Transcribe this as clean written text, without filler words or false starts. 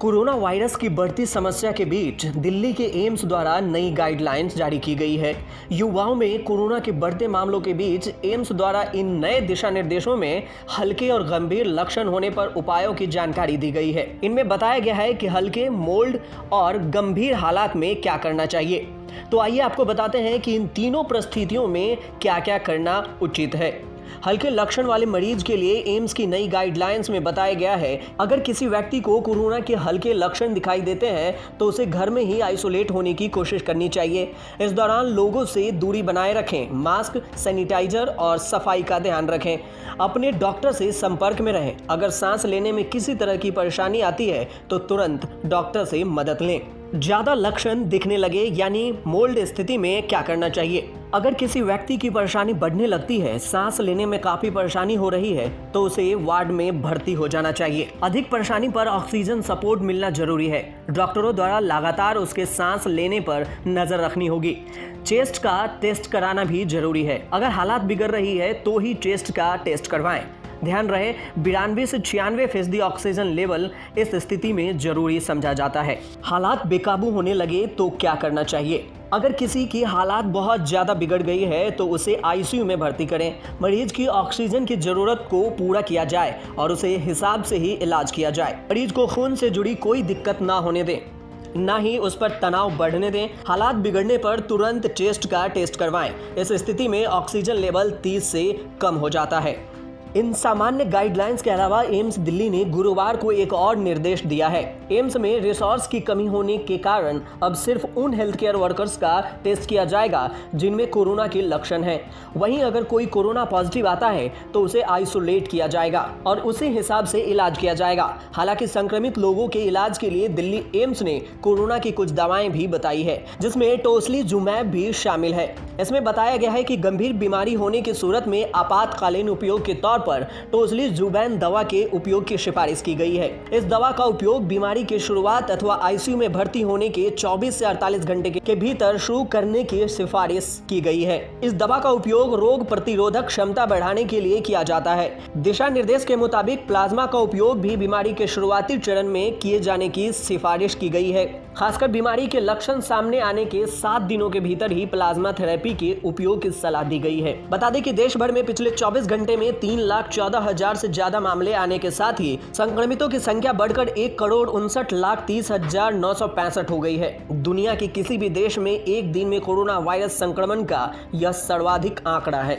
Corona virus की बढ़ती समस्या के बीच दिल्ली के एम्स द्वारा नई गाइडलाइंस जारी की गई है। युवाओं में कोरोना के बढ़ते मामलों के बीच एम्स द्वारा इन नए दिशा निर्देशों में हल्के और गंभीर लक्षण होने पर उपायों की जानकारी दी गई है। इनमें बताया गया है कि हल्के, मोल्ड और गंभीर हालात में क्या करना चाहिए। तो आइए आपको बताते हैं कि इन तीनों परिस्थितियों में क्या क्या करना उचित है। हल्के लक्षण वाले मरीज के लिए एम्स की नई गाइडलाइंस में बताया गया है, अगर किसी व्यक्ति को कोरोना के हल्के लक्षण दिखाई देते हैं तो उसे घर में ही आइसोलेट होने की कोशिश करनी चाहिए। इस दौरान लोगों से दूरी बनाए रखें, मास्क, सैनिटाइजर और सफाई का ध्यान रखें। अपने डॉक्टर से संपर्क में रहें। अगर सांस लेने में किसी तरह की परेशानी आती है तो तुरंत डॉक्टर से मदद लें। ज्यादा लक्षण दिखने लगे यानी मोल्ड स्थिति में क्या करना चाहिए। अगर किसी व्यक्ति की परेशानी बढ़ने लगती है, सांस लेने में काफी परेशानी हो रही है, तो उसे वार्ड में भर्ती हो जाना चाहिए। अधिक परेशानी पर ऑक्सीजन सपोर्ट मिलना जरूरी है। डॉक्टरों द्वारा लगातार उसके सांस लेने पर नजर रखनी होगी। चेस्ट का टेस्ट कराना भी जरूरी है। अगर हालात बिगड़ रही है तो ही चेस्ट का टेस्ट करवाएं। ध्यान रहे 92 से 96% ऑक्सीजन लेवल इस स्थिति में जरूरी समझा जाता है। हालात बेकाबू होने लगे तो क्या करना चाहिए। अगर किसी की हालात बहुत ज्यादा बिगड़ गई है तो उसे आईसीयू में भर्ती करें। मरीज की ऑक्सीजन की जरूरत को पूरा किया जाए और उसे हिसाब से ही इलाज किया जाए। मरीज को खून से जुड़ी कोई दिक्कत ना होने दें, ना ही उस पर तनाव बढ़ने दें। हालात बिगड़ने पर तुरंत चेस्ट का टेस्ट करवाएं। इस स्थिति में ऑक्सीजन लेवल 30 से कम हो जाता है। इन सामान्य गाइडलाइंस के अलावा एम्स दिल्ली ने गुरुवार को एक और निर्देश दिया है। एम्स में रिसोर्स की कमी होने के कारण अब सिर्फ उन हेल्थ केयर वर्कर्स का टेस्ट किया जाएगा जिनमें कोरोना के लक्षण हैं। वहीं अगर कोई कोरोना पॉजिटिव आता है तो उसे आइसोलेट किया जाएगा और उसी हिसाब से इलाज किया जाएगा। हालांकि संक्रमित लोगों के इलाज के लिए दिल्ली एम्स ने कोरोना की कुछ दवाएं भी बताई है, जिसमें टोसिलीजुमैब भी शामिल है। इसमें बताया गया है कि गंभीर बीमारी होने की सूरत में आपातकालीन उपयोग के तौर पर टोसिलीजुमैब दवा के उपयोग की सिफारिश की गई है। इस दवा का उपयोग बीमारी के शुरुआत अथवा आईसीयू में भर्ती होने के 24 से 48 घंटे के भीतर शुरू करने की सिफारिश की गई है। इस दवा का उपयोग रोग प्रतिरोधक क्षमता बढ़ाने के लिए किया जाता है। दिशा निर्देश के मुताबिक प्लाज्मा का उपयोग भी बीमारी के शुरुआती चरण में किए जाने की सिफारिश की गई है। खासकर बीमारी के लक्षण सामने आने के 7 दिनों के भीतर ही प्लाज्मा थेरेपी के उपयोग की सलाह दी गई है। बता दें कि देश भर में पिछले 24 घंटे में 3,14,000 से ज्यादा मामले आने के साथ ही संक्रमितों की संख्या बढ़कर 1,59,30,965 हो गई है। दुनिया के किसी भी देश में एक दिन में कोरोना वायरस संक्रमण का यह सर्वाधिक आंकड़ा है।